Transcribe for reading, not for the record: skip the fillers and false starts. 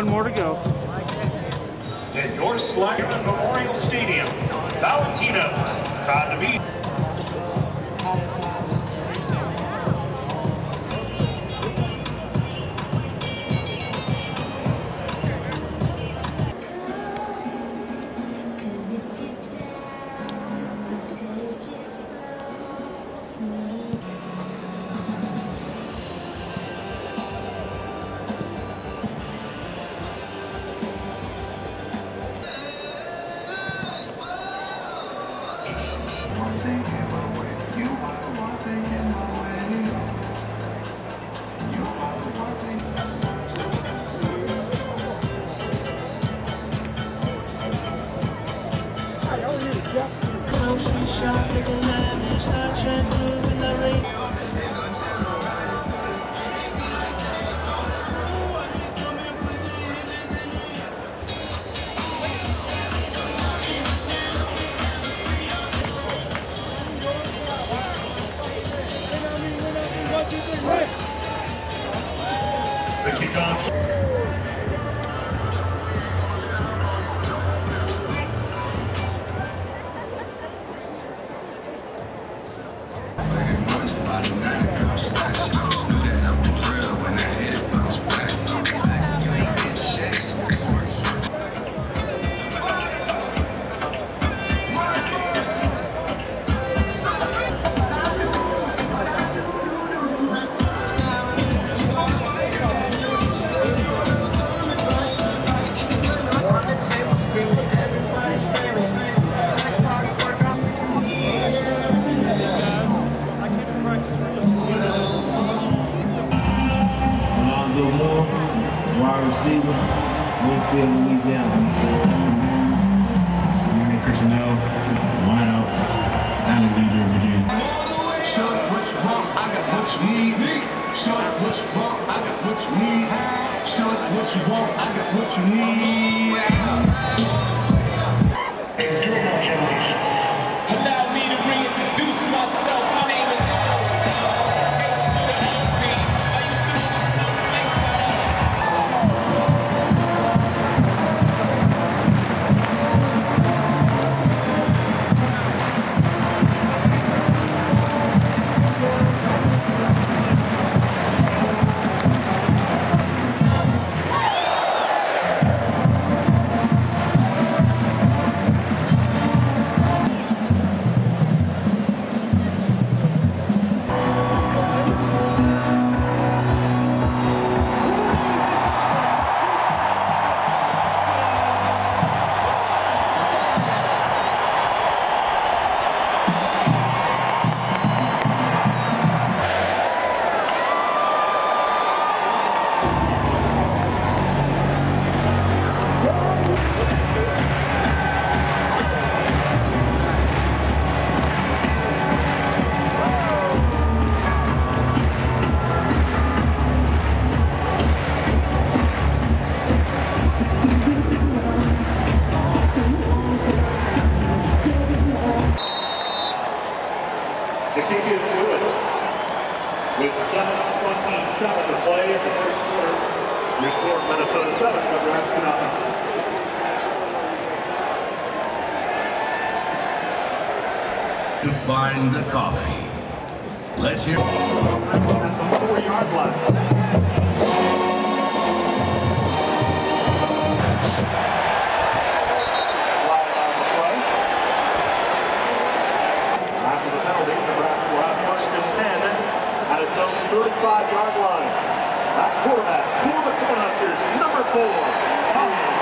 One more to go. At your Slacker Memorial Stadium, Valentino's proud to be. Grocery shop, looking lavish, Star Trek blue in the rain. The kickoff. Wide receiver, Winfield, Louisiana. Manny Personnel, wideouts, Alexandria, Virginia. Show it what you want, I got what you need. Show it what you want, I got what you need. Show it what you want, I got what you need. Allow me to reintroduce myself. My name is HOL. The kick is good. With 7:27 to play in the first quarter, your score Minnesota 7, Nebraska 0. To find the coffee. Let's hear. At the 4-yard line. Nebraska will have first and 10 at its own 35-yard line. That quarterback for the Cornhuskers, number 4, Thomas.